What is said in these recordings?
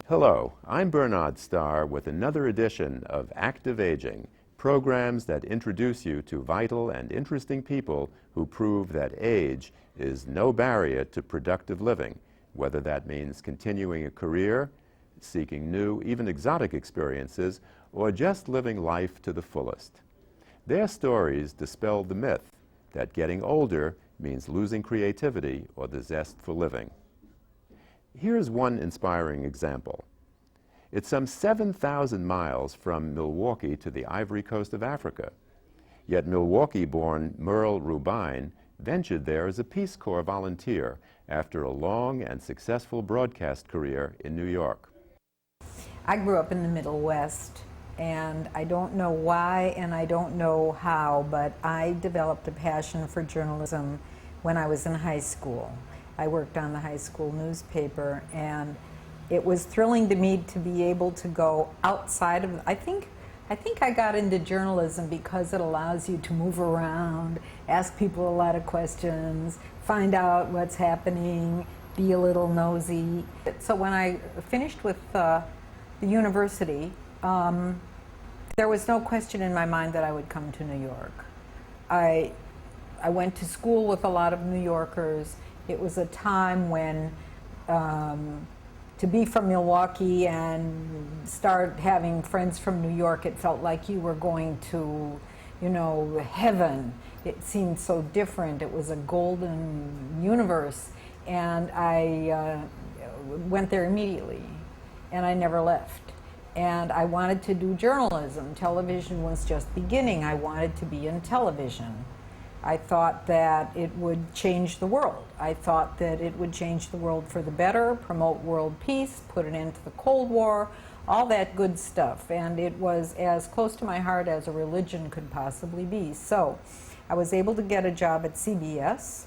Hello, I'm Bernard Starr with another edition of Active Aging, programs that introduce you to vital and interesting people who prove that age is no barrier to productive living, whether that means continuing a career, seeking new, even exotic experiences, or just living life to the fullest. Their stories dispel the myth that getting older means losing creativity or the zest for living. Here's one inspiring example. It's some 7,000 miles from Milwaukee to the Ivory Coast of Africa. Yet Milwaukee-born Merle Rubine ventured there as a Peace Corps volunteer after a long and successful broadcast career in New York. I grew up in the Middle West, and I don't know why and I don't know how, but I developed a passion for journalism when I was in high school. I worked on the high school newspaper, and it was thrilling to me to be able to go outside of, I think I got into journalism because it allows you to move around, ask people a lot of questions, find out what's happening, be a little nosy. So when I finished with the university, there was no question in my mind that I would come to New York. I went to school with a lot of New Yorkers. It was a time when to be from Milwaukee and start having friends from New York, it felt like you were going to, you know, heaven. It seemed so different. It was a golden universe. And I went there immediately, and I never left. And I wanted to do journalism. Television was just beginning. I wanted to be in television. I thought that it would change the world. I thought that it would change the world for the better, promote world peace, put an end to the Cold War, all that good stuff. And it was as close to my heart as a religion could possibly be. So I was able to get a job at CBS.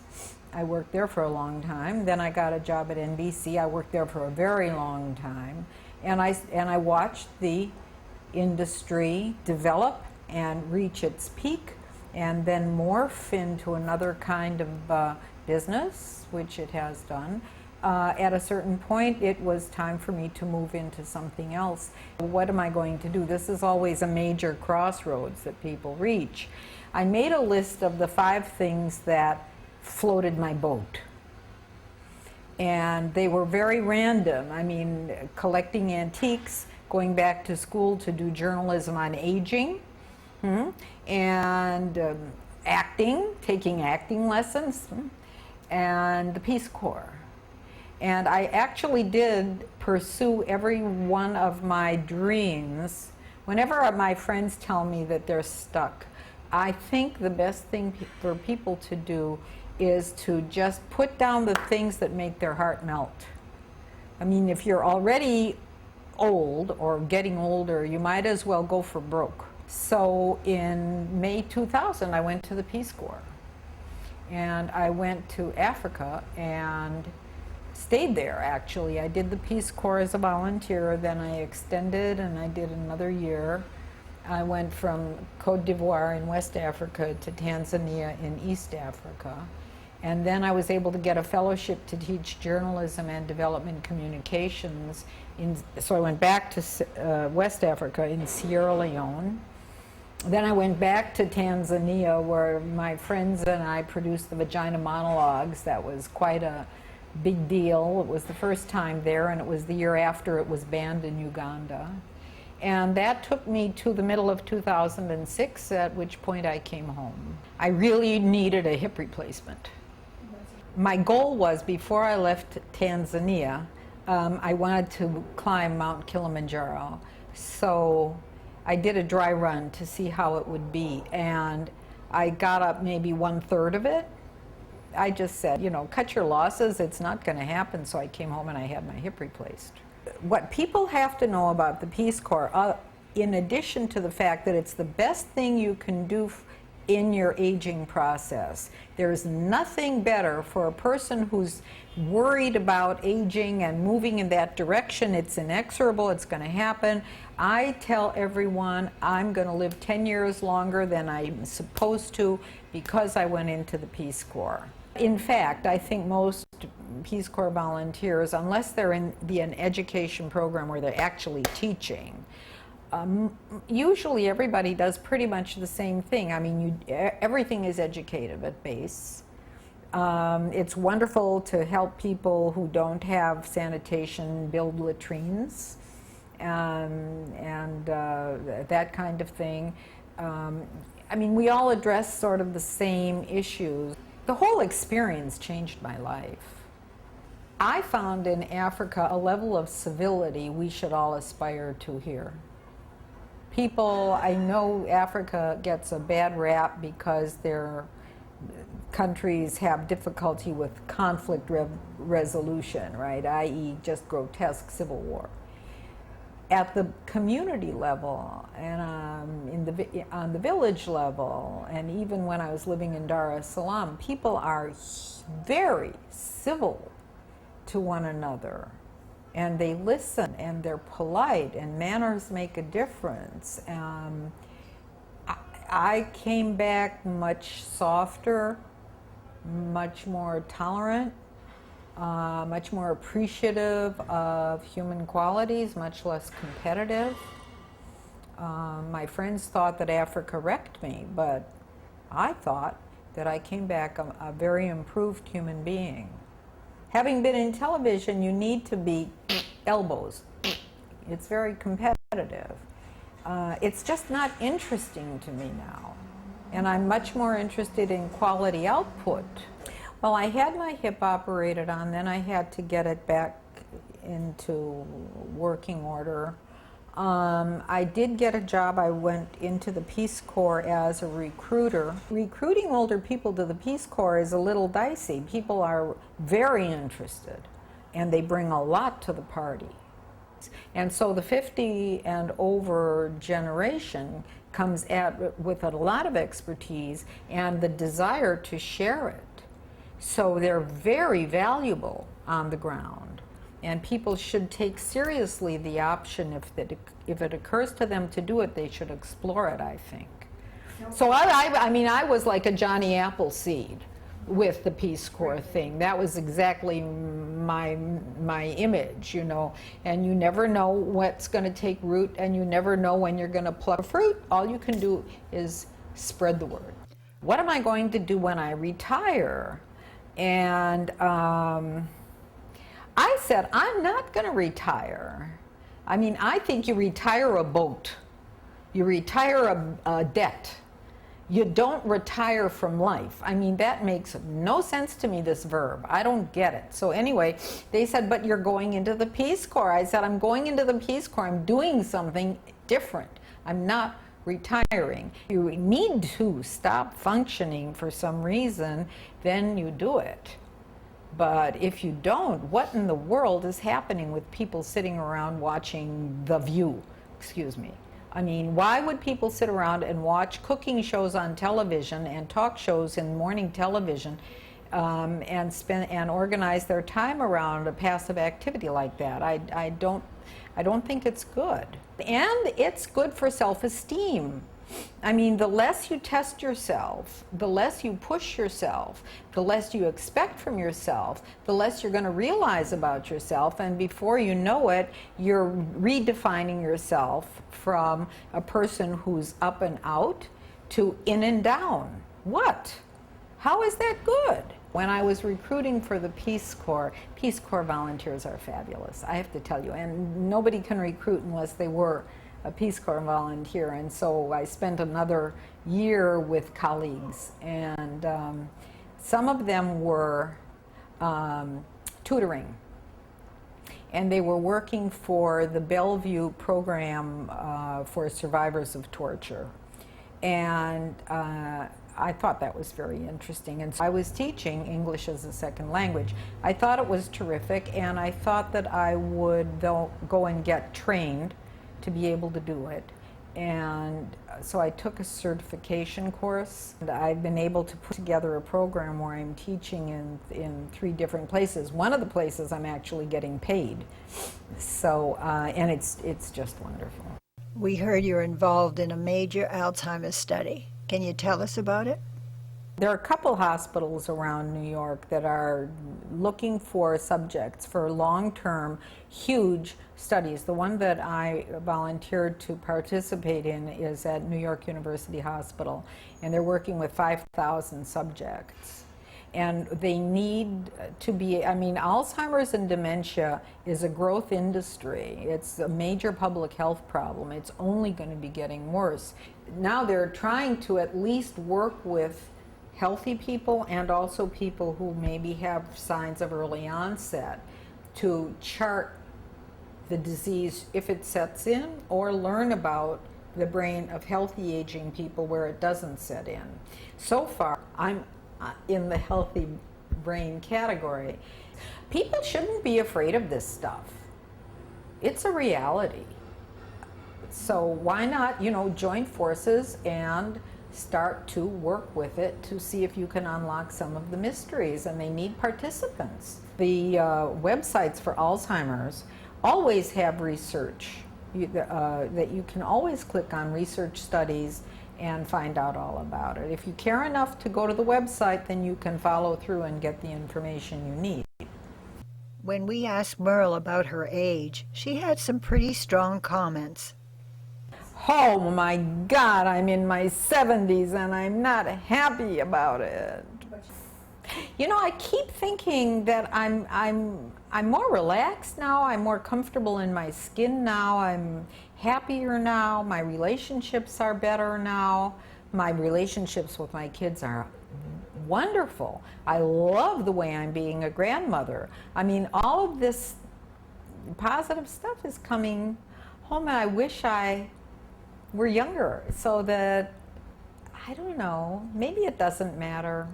I worked there for a long time. Then I got a job at NBC. I worked there for a very long time. And I watched the industry develop and reach its peak, and then morph into another kind of business, which it has done. At a certain point, it was time for me to move into something else. What am I going to do? This is always a major crossroads that people reach. I made a list of the 5 things that floated my boat. And they were very random. I mean, collecting antiques, going back to school to do journalism on aging, and acting, taking acting lessons, and the Peace Corps. And I actually did pursue every one of my dreams. Whenever my friends tell me that they're stuck, I think the best thing for people to do is to just put down the things that make their heart melt. I mean, if you're already old or getting older, you might as well go for broke. So in May 2000, I went to the Peace Corps. And I went to Africa and stayed there, actually. I did the Peace Corps as a volunteer, then I extended and I did another year. I went from Côte d'Ivoire in West Africa to Tanzania in East Africa. And then I was able to get a fellowship to teach journalism and development communications. So I went back to West Africa in Sierra Leone. Then I went back to Tanzania, where my friends and I produced the Vagina Monologues. That was quite a big deal. It was the first time there, and it was the year after it was banned in Uganda. And that took me to the middle of 2006, at which point I came home. I really needed a hip replacement. My goal was, before I left Tanzania, I wanted to climb Mount Kilimanjaro. So I did a dry run to see how it would be, and I got up maybe 1/3 of it. I just said, you know, cut your losses, it's not going to happen. So I came home and I had my hip replaced. What people have to know about the Peace Corps, in addition to the fact that it's the best thing you can do in your aging process, there's nothing better for a person who's worried about aging and moving in that direction. It's inexorable, it's going to happen. I tell everyone I'm going to live 10 years longer than I'm supposed to because I went into the Peace Corps. In fact, I think most Peace Corps volunteers, unless they're in an education program where they're actually teaching, usually everybody does pretty much the same thing. I mean, everything is educative at base. It's wonderful to help people who don't have sanitation build latrines and that kind of thing. I mean, we all address sort of the same issues. The whole experience changed my life. I found in Africa a level of civility we should all aspire to here. People, I know Africa gets a bad rap because their countries have difficulty with conflict resolution, right? i.e. just grotesque civil war. At the community level and on the village level, and even when I was living in Dar es Salaam, people are very civil to one another. And they listen, and they're polite, and manners make a difference. I came back much softer, much more tolerant, much more appreciative of human qualities, much less competitive. My friends thought that Africa wrecked me, but I thought that I came back a very improved human being. Having been in television, you need to be elbows. It's very competitive. It's just not interesting to me now. And I'm much more interested in quality output. Well, I had my hip operated on, then I had to get it back into working order. I did get a job. I went into the Peace Corps as a recruiter. Recruiting older people to the Peace Corps is a little dicey. People are very interested, and they bring a lot to the party. And so the 50 and over generation comes with a lot of expertise and the desire to share it. So they're very valuable on the ground. And people should take seriously the option if it occurs to them to do it, they should explore it, I think. So I mean, I was like a Johnny Appleseed with the Peace Corps thing. That was exactly my image, you know. And you never know what's going to take root, and you never know when you're going to pluck fruit. All you can do is spread the word. What am I going to do when I retire? And I said, I'm not going to retire. I mean, I think you retire a boat. You retire a debt. You don't retire from life. I mean, that makes no sense to me, this verb. I don't get it. So anyway, they said, but you're going into the Peace Corps. I said, I'm going into the Peace Corps. I'm doing something different. I'm not retiring. You need to stop functioning for some reason, then you do it. But if you don't, what in the world is happening with people sitting around watching The View? Excuse me. I mean, why would people sit around and watch cooking shows on television and talk shows in morning television and organize their time around a passive activity like that? I don't think it's good. And it's good for self-esteem. I mean, the less you test yourself, the less you push yourself, the less you expect from yourself, the less you're going to realize about yourself, and before you know it, you're redefining yourself from a person who's up and out to in and down. What? How is that good? When I was recruiting for the Peace Corps volunteers are fabulous, I have to tell you, and nobody can recruit unless they were a Peace Corps volunteer, and so I spent another year with colleagues, and some of them were tutoring, and they were working for the Bellevue program for survivors of torture, and I thought that was very interesting, and so I was teaching English as a second language. I thought it was terrific, and I thought that I would go and get trained to be able to do it. And so I took a certification course. And I've been able to put together a program where I'm teaching in 3 different places. One of the places I'm actually getting paid. So, and it's just wonderful. We heard you're involved in a major Alzheimer's study. Can you tell us about it? There are a couple hospitals around New York that are looking for subjects for long-term, huge studies. The one that I volunteered to participate in is at New York University Hospital, and they're working with 5,000 subjects. And they need to be, I mean, Alzheimer's and dementia is a growth industry. It's a major public health problem. It's only going to be getting worse. Now they're trying to at least work with healthy people and also people who maybe have signs of early onset to chart the disease if it sets in, or learn about the brain of healthy aging people where it doesn't set in. So far, I'm in the healthy brain category. People shouldn't be afraid of this stuff. It's a reality. So why not, you know, join forces and start to work with it to see if you can unlock some of the mysteries, and they need participants. The websites for Alzheimer's always have research that you can always click on, research studies, and find out all about it. If you care enough to go to the website, then you can follow through and get the information you need. When we asked Merle about her age, she had some pretty strong comments. Oh my God, I'm in my 70s and I'm not happy about it. You know, I keep thinking that I'm more relaxed now, I'm more comfortable in my skin now, I'm happier now, my relationships are better now, my relationships with my kids are wonderful. I love the way I'm being a grandmother. I mean, all of this positive stuff is coming home, and I wish I were younger so that, I don't know, maybe it doesn't matter.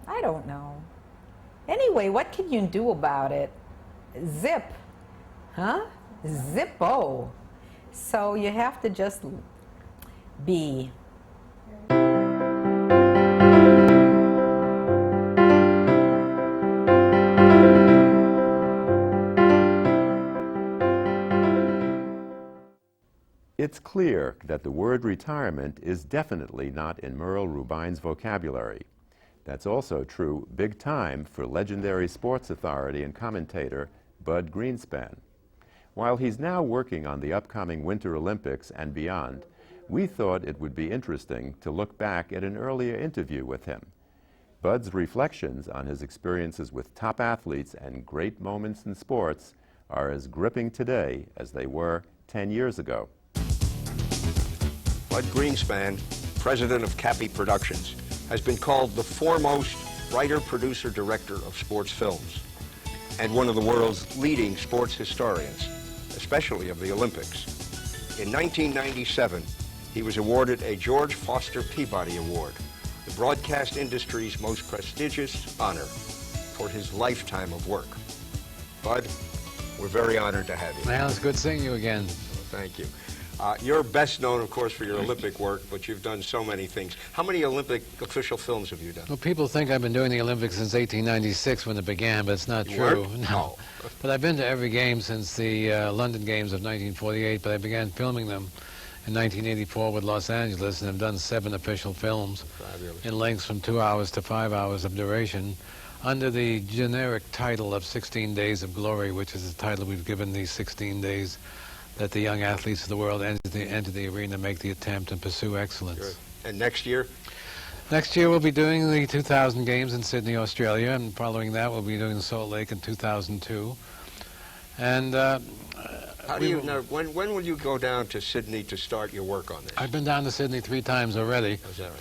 I don't know. Anyway, what can you do about it? Zip, huh? Zippo. So you have to just be. It's clear that the word retirement is definitely not in Merle Rubine's vocabulary. That's also true big time for legendary sports authority and commentator Bud Greenspan. While he's now working on the upcoming Winter Olympics and beyond, we thought it would be interesting to look back at an earlier interview with him. Bud's reflections on his experiences with top athletes and great moments in sports are as gripping today as they were 10 years ago. Bud Greenspan, president of Cappy Productions, has been called the foremost writer, producer, director of sports films, and one of the world's leading sports historians, especially of the Olympics. In 1997, he was awarded a George Foster Peabody Award, the broadcast industry's most prestigious honor, for his lifetime of work. Bud, we're very honored to have you. Well, it's good seeing you again. Thank you. You're best known, of course, for your Olympic work, but you've done so many things. How many Olympic official films have you done? Well, people think I've been doing the Olympics since 1896 when it began, but it's not true. No. But I've been to every game since the London Games of 1948, but I began filming them in 1984 with Los Angeles, and have done 7 official films. Fabulous. In lengths from 2 hours to 5 hours of duration, under the generic title of 16 Days of Glory, which is the title we've given these 16 days that the young athletes of the world enter the arena, make the attempt, and pursue excellence. Good. And next year? Next year we'll be doing the 2000 Games in Sydney, Australia, and following that we'll be doing Salt Lake in 2002. And How do you now? When will you go down to Sydney to start your work on this? I've been down to Sydney 3 times already. Is that right?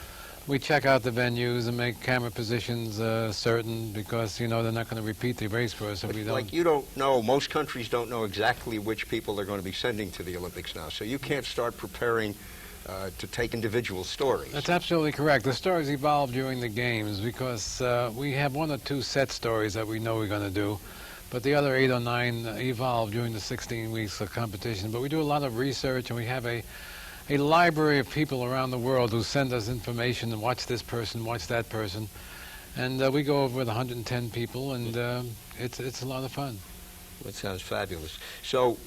We check out the venues and make camera positions certain, because, you know, they're not going to repeat the race for us if we don't. Like, you don't know, most countries don't know exactly which people they're going to be sending to the Olympics now, so you can't start preparing to take individual stories. That's absolutely correct. The stories evolve during the games, because we have 1 or 2 set stories that we know we're going to do, but the other 8 or 9 evolve during the 16 weeks of competition. But we do a lot of research, and we have a library of people around the world who send us information and watch this person, watch that person. And we go over with 110 people, and it's a lot of fun. That sounds fabulous. So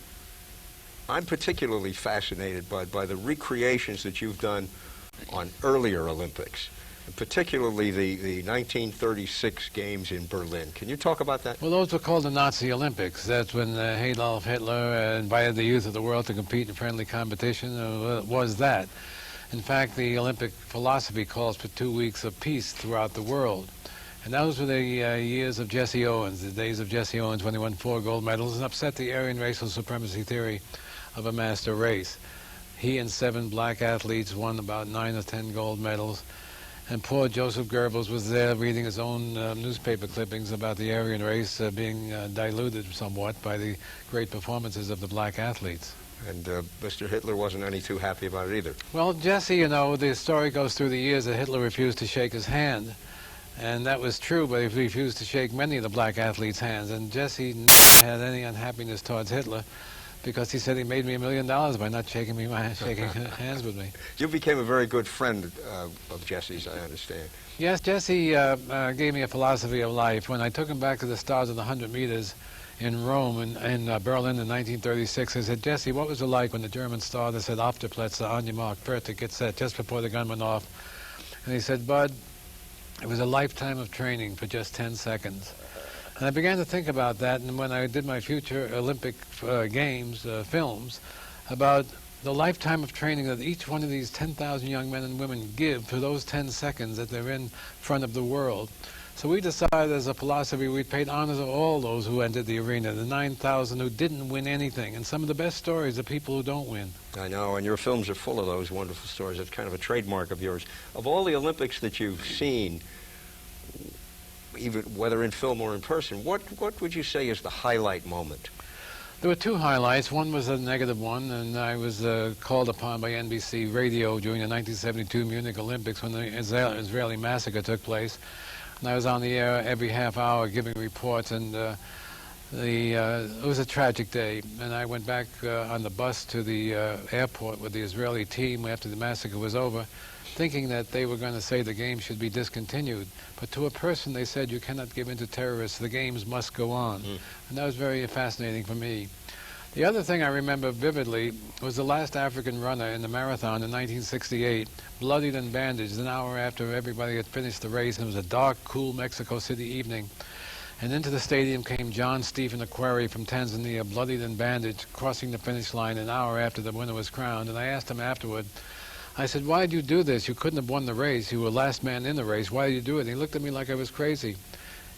I'm particularly fascinated by the recreations that you've done on earlier Olympics. particularly the 1936 games in Berlin. Can you talk about that? Well, those were called the Nazi Olympics. That's when Adolf Hitler invited the youth of the world to compete in friendly competition. It was that. In fact, the Olympic philosophy calls for 2 weeks of peace throughout the world. And those were the years of Jesse Owens, the days of Jesse Owens when he won 4 gold medals and upset the Aryan racial supremacy theory of a master race. He and 7 black athletes won about 9 or 10 gold medals. And poor Joseph Goebbels was there reading his own newspaper clippings about the Aryan race being diluted somewhat by the great performances of the black athletes. And Mr. Hitler wasn't any too happy about it either. Well, Jesse, you know, the story goes through the years that Hitler refused to shake his hand. And that was true, but he refused to shake many of the black athletes' hands. And Jesse never had any unhappiness towards Hitler, because he said he made me $1 million by not shaking hands with me. You became a very good friend of Jesse's, I understand. Yes, Jesse gave me a philosophy of life. When I took him back to the stars of the 100 meters in Rome, in Berlin in 1936, I said, Jesse, what was it like when the German starter said, "Auf der Plätze, on your mark, fertig, get set," just before the gun went off? And he said, Bud, it was a lifetime of training for just 10 seconds. And I began to think about that, and when I did my future Olympic Games films, about the lifetime of training that each one of these 10,000 young men and women give for those 10 seconds that they're in front of the world. So we decided as a philosophy we'd paid honor to all those who entered the arena, the 9,000 who didn't win anything, and some of the best stories are people who don't win. I know, and your films are full of those wonderful stories. It's kind of a trademark of yours. Of all the Olympics that you've seen, even whether in film or in person, what would you say is the highlight moment? There were 2 highlights. One was a negative one, and I was called upon by NBC Radio during the 1972 Munich Olympics when the Israeli massacre took place. And I was on the air every half hour giving reports, and it was a tragic day. And I went back on the bus to the airport with the Israeli team after the massacre was over, thinking that they were going to say the game should be discontinued. But to a person they said, you cannot give in to terrorists, the games must go on. And that was very fascinating for me. The other thing I remember vividly was the last African runner in the marathon in 1968, bloodied and bandaged an hour after everybody had finished the race, and it was a dark, cool Mexico City evening. And into the stadium came John Stephen Aquari from Tanzania, bloodied and bandaged, crossing the finish line an hour after the winner was crowned. And I asked him afterward, I said, why did you do this? You couldn't have won the race. You were last man in the race. Why did you do it? And he looked at me like I was crazy.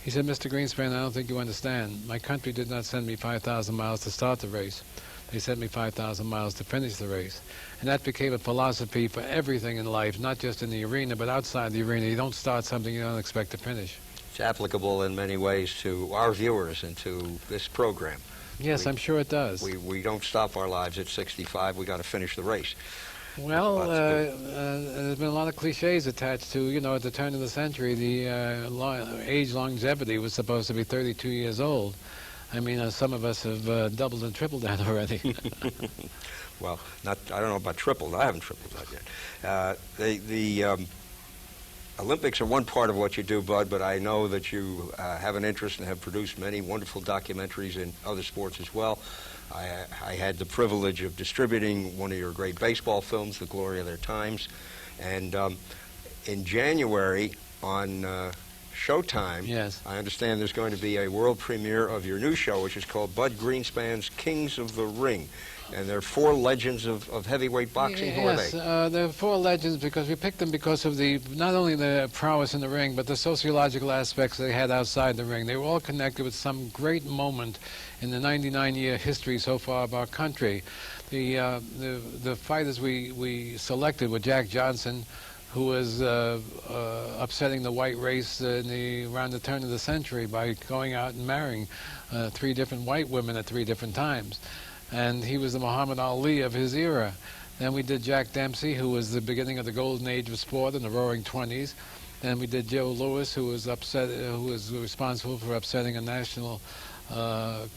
He said, Mr. Greenspan, I don't think you understand. My country did not send me 5,000 miles to start the race. They sent me 5,000 miles to finish the race. And that became a philosophy for everything in life, not just in the arena, but outside the arena. You don't start something you don't expect to finish. It's applicable in many ways to our viewers and to this program. Yes, I'm sure it does. We don't stop our lives at 65. We got to finish the race. Well, there's been a lot of cliches attached to, you know, at the turn of the century, the age longevity was supposed to be 32 years old. I mean, some of us have doubled and tripled that already. Well, I don't know about tripled. I haven't tripled that yet. The Olympics are one part of what you do, Bud, but I know that you have an interest and have produced many wonderful documentaries in other sports as well. I had the privilege of distributing one of your great baseball films, The Glory of Their Times, and in January on Showtime, yes, I understand there's going to be a world premiere of your new show, which is called Bud Greenspan's Kings of the Ring. And there are 4 legends of heavyweight boxing. Yes, who are they? There are 4 legends because we picked them because of not only the prowess in the ring, but the sociological aspects they had outside the ring. They were all connected with some great moment in the 99-year history so far of our country. The fighters we selected were Jack Johnson, who was upsetting the white race around the turn of the century by going out and marrying 3 different white women at 3 different times. And he was the Muhammad Ali of his era. Then we did Jack Dempsey, who was the beginning of the golden age of sport in the roaring 20s. Then we did Joe Louis, who was responsible for upsetting a national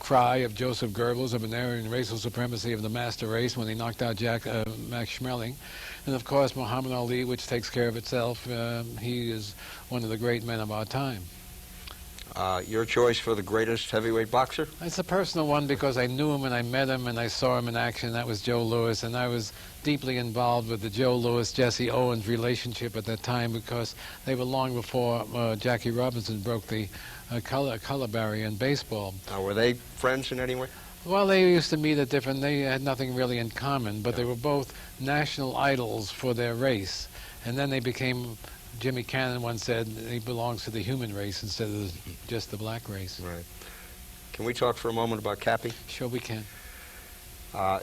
cry of Joseph Goebbels of an Aryan racial supremacy of the master race when he knocked out Max Schmeling. And of course Muhammad Ali, which takes care of itself. He is one of the great men of our time. Your choice for the greatest heavyweight boxer? It's a personal one because I knew him and I met him and I saw him in action. That was Joe Louis, and I was deeply involved with the Joe Louis-Jesse Owens relationship at that time because they were long before Jackie Robinson broke the color barrier in baseball. Were they friends in any way? Well, they used to meet at different, they had nothing really in common, but they were both national idols for their race. And then they became, Jimmy Cannon once said, he belongs to the human race instead of just the black race. Right. Can we talk for a moment about Cappy? Sure we can.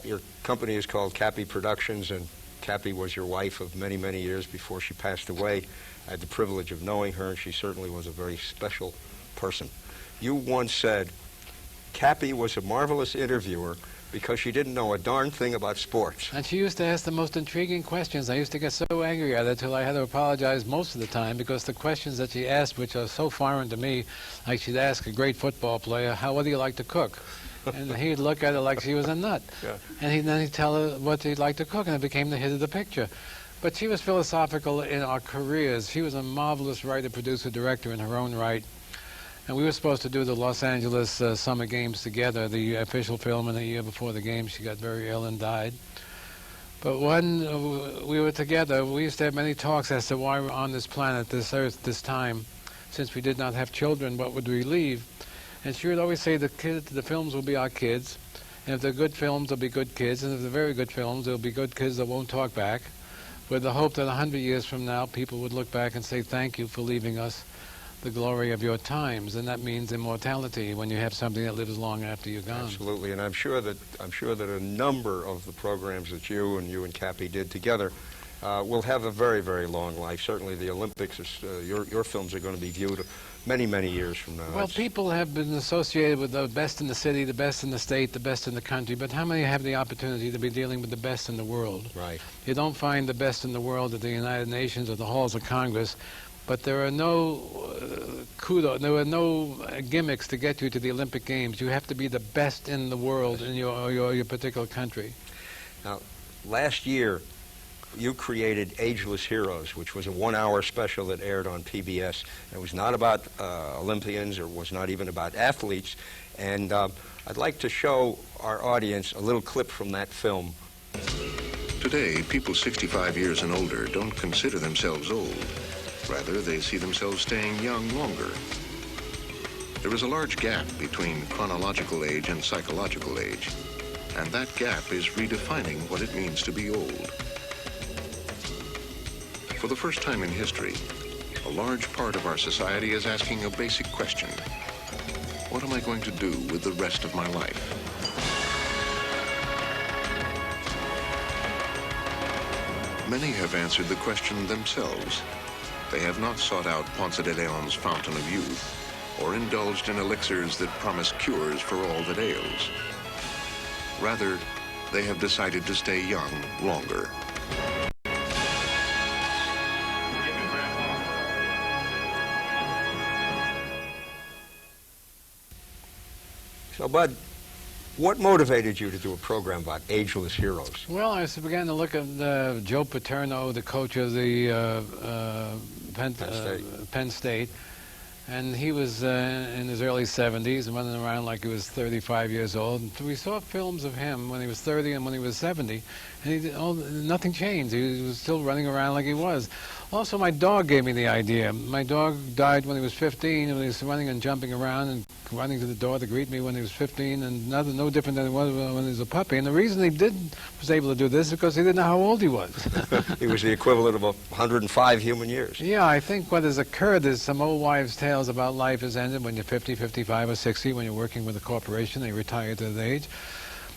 Your company is called Cappy Productions, and Cappy was your wife of many, many years before she passed away. I had the privilege of knowing her, and she certainly was a very special person. You once said, Cappy was a marvelous interviewer because she didn't know a darn thing about sports. And she used to ask the most intriguing questions. I used to get so angry at her till I had to apologize most of the time because the questions that she asked, which are so foreign to me, like she'd ask a great football player, what do you like to cook? And he'd look at her like she was a nut. Yeah. And then he'd tell her what he'd like to cook, and it became the hit of the picture. But she was philosophical in our careers. She was a marvelous writer, producer, director in her own right. And we were supposed to do the Los Angeles Summer Games together, the official film, and the year before the games she got very ill and died. But when we were together, we used to have many talks as to why we're on this planet, this earth, this time. Since we did not have children, what would we leave? And she would always say the films will be our kids, and if they're good films, they'll be good kids, and if they're very good films, they'll be good kids that won't talk back, with the hope that 100 years from now, people would look back and say, thank you for leaving us the glory of your times, and that means immortality when you have something that lives long after you're gone. Absolutely, and I'm sure that a number of the programs that you and Cappy did together will have a very, very long life. Certainly, the Olympics, your films are going to be viewed many, many years from now. Well, people have been associated with the best in the city, the best in the state, the best in the country, but how many have the opportunity to be dealing with the best in the world? Right. You don't find the best in the world at the United Nations or the halls of Congress. But there are no there are no gimmicks to get you to the Olympic Games. You have to be the best in the world in your particular country. Now, last year, you created Ageless Heroes, which was a one-hour special that aired on PBS. It was not about Olympians, or was not even about athletes. And I'd like to show our audience a little clip from that film. Today, people 65 years and older don't consider themselves old. Rather, they see themselves staying young longer. There is a large gap between chronological age and psychological age, and that gap is redefining what it means to be old. For the first time in history, a large part of our society is asking a basic question. What am I going to do with the rest of my life? Many have answered the question themselves. They have not sought out Ponce de Leon's fountain of youth, or indulged in elixirs that promise cures for all that ails. Rather, they have decided to stay young longer. So, Bud, what motivated you to do a program about Ageless Heroes? Well, I began to look at Joe Paterno, the coach of the Penn State, and he was in his early 70s and running around like he was 35 years old. And we saw films of him when he was 30 and when he was 70, and nothing changed. He was still running around like he was. Also, my dog gave me the idea. My dog died when he was 15, and he was running and jumping around and running to the door to greet me when he was 15, and no different than he was when he was a puppy. And the reason he was able to do this is because he didn't know how old he was. He was the equivalent of 105 human years. Yeah, I think what has occurred is some old wives' tales about life has ended when you're 50, 55, or 60, when you're working with a corporation, they retire to that age.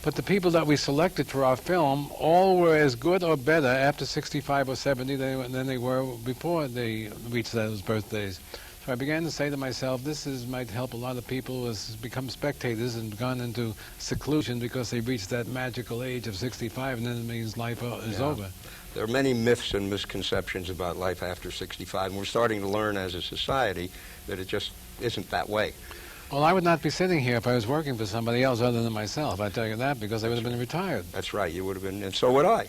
But the people that we selected for our film all were as good or better after 65 or 70 than they were before they reached those birthdays. So I began to say to myself, might help a lot of people who have become spectators and gone into seclusion because they reached that magical age of 65, and then it means life is over. There are many myths and misconceptions about life after 65, and we're starting to learn as a society that it just isn't that way. Well, I would not be sitting here if I was working for somebody else other than myself, I tell you that, because I would have been retired. That's right, you would have been, and so would I.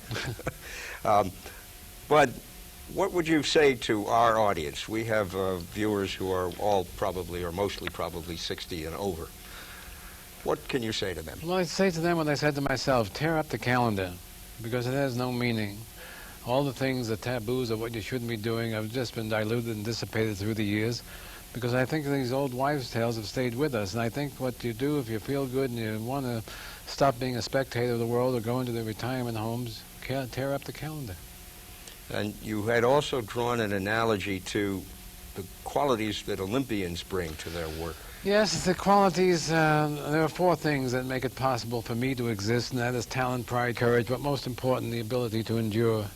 But What would you say to our audience? We have viewers who are all probably, or mostly probably, 60 and over. What can you say to them? Well, I'd say to them what I said to myself: tear up the calendar, because it has no meaning. All the things, the taboos of what you shouldn't be doing have just been diluted and dissipated through the years, because I think these old wives' tales have stayed with us. And I think what you do, if you feel good and you want to stop being a spectator of the world or go into the retirement homes, tear up the calendar. And you had also drawn an analogy to the qualities that Olympians bring to their work. Yes, the qualities, there are 4 things that make it possible for me to exist, and that is talent, pride, courage, but most important, the ability to endure.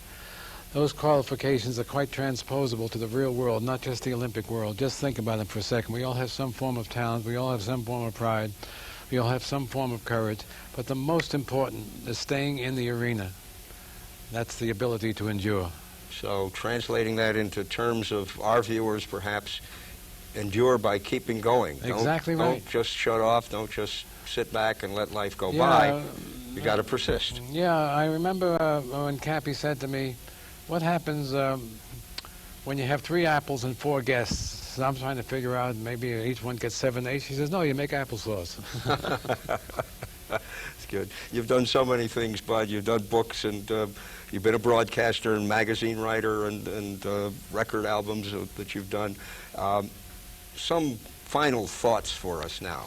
Those qualifications are quite transposable to the real world, not just the Olympic world. Just think about it for a second. We all have some form of talent, we all have some form of pride, we all have some form of courage, but the most important is staying in the arena. That's the ability to endure. So translating that into terms of our viewers, perhaps, endure by keeping going. Exactly right. Don't just shut off, don't just sit back and let life go by. You got to persist. Yeah, I remember when Cappy said to me, what happens when you have 3 apples and 4 guests? And I'm trying to figure out, maybe each one gets 7, 8. She says, no, you make applesauce. That's good. You've done so many things, Bud. You've done books, and you've been a broadcaster and magazine writer, and record albums that you've done. Some final thoughts for us now.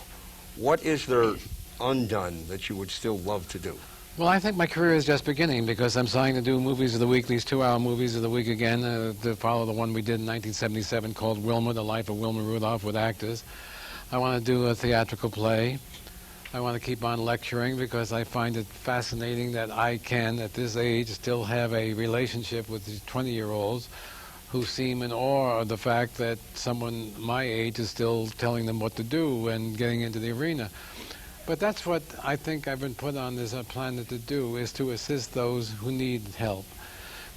What is there undone that you would still love to do? Well, I think my career is just beginning, because I'm starting to do movies of the week, these 2-hour movies of the week again, to follow the one we did in 1977 called Wilma, The Life of Wilma Rudolph, with actors. I want to do a theatrical play. I want to keep on lecturing, because I find it fascinating that I can, at this age, still have a relationship with these 20-year-olds who seem in awe of the fact that someone my age is still telling them what to do and getting into the arena. But that's what I think I've been put on this planet to do, is to assist those who need help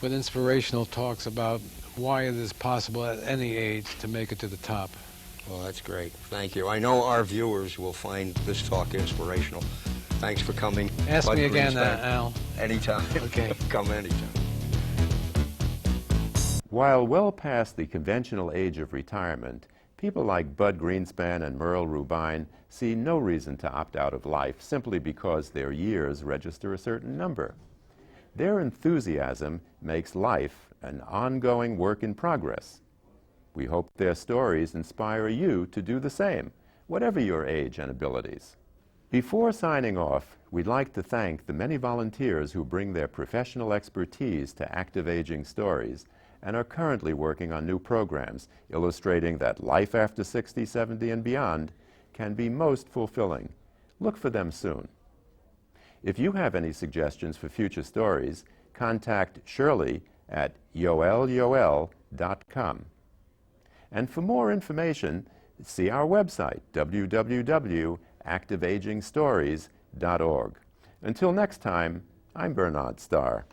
with inspirational talks about why it is possible at any age to make it to the top. Well, that's great. Thank you. I know our viewers will find this talk inspirational. Thanks for coming. Ask Bud me again, Greenspan. Al. Anytime. Okay. Come anytime. While well past the conventional age of retirement, people like Bud Greenspan and Merle Rubine see no reason to opt out of life simply because their years register a certain number. Their enthusiasm makes life an ongoing work in progress. We hope their stories inspire you to do the same, whatever your age and abilities. Before signing off, we'd like to thank the many volunteers who bring their professional expertise to active aging stories and are currently working on new programs illustrating that life after 60, 70, and beyond can be most fulfilling. Look for them soon. If you have any suggestions for future stories, contact Shirley at yoelyoel.com. And for more information, see our website, www.activaagingstories.org. Until next time, I'm Bernard Starr.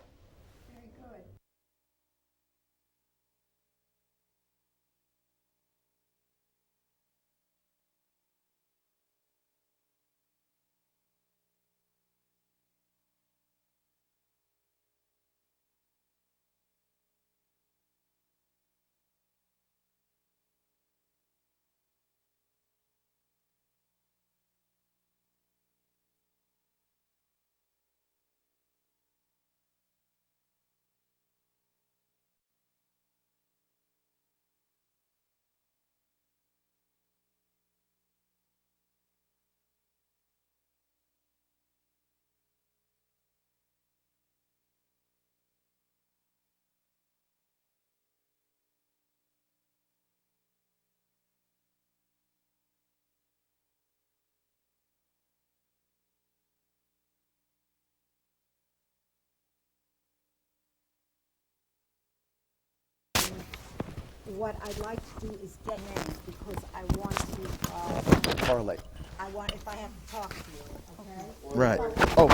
What I'd like to do is get names because I want to, Correlate. I want, if I have to talk to you, okay? Right. Oh,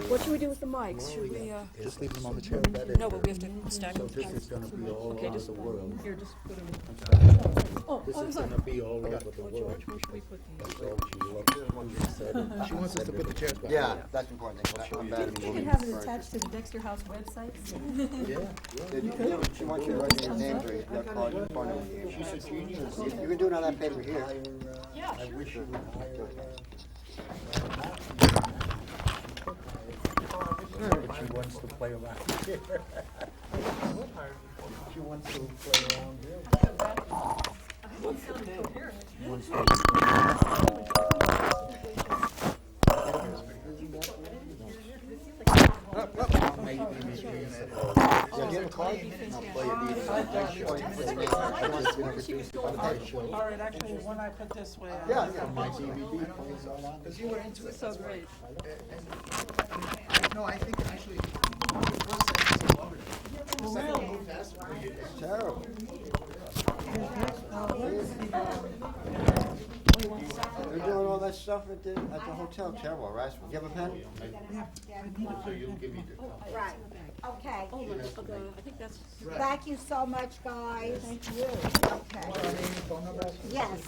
What should we do with the mics? Should we, Just leave them on the chair. no, but we have to stack them. This is going to be all Okay, over just, the world. here, just put them. This is going to be all over the world. Where should we put these? She wants us to put the chairs back. Yeah, that's important. I'm bad at You moving. can have it attached to the Dexter House website. She wants you to write your names or your card in front of you. She's a genius. You can do it on that paper here. Yeah, I wish you But she wants to play around here. She wants to play around here. She wants Yeah, get a card. I'll play it. All right, actually, the one I put this way. Yeah, yeah. My DVD plays on. Because you were into it. so great. No, I think actually, It's terrible. They're doing all that stuff at the hotel. Terrible harassment. You have a pen? Right, okay. Oh, I think that's. Thank you so much, guys. Thank you. Okay. Yes.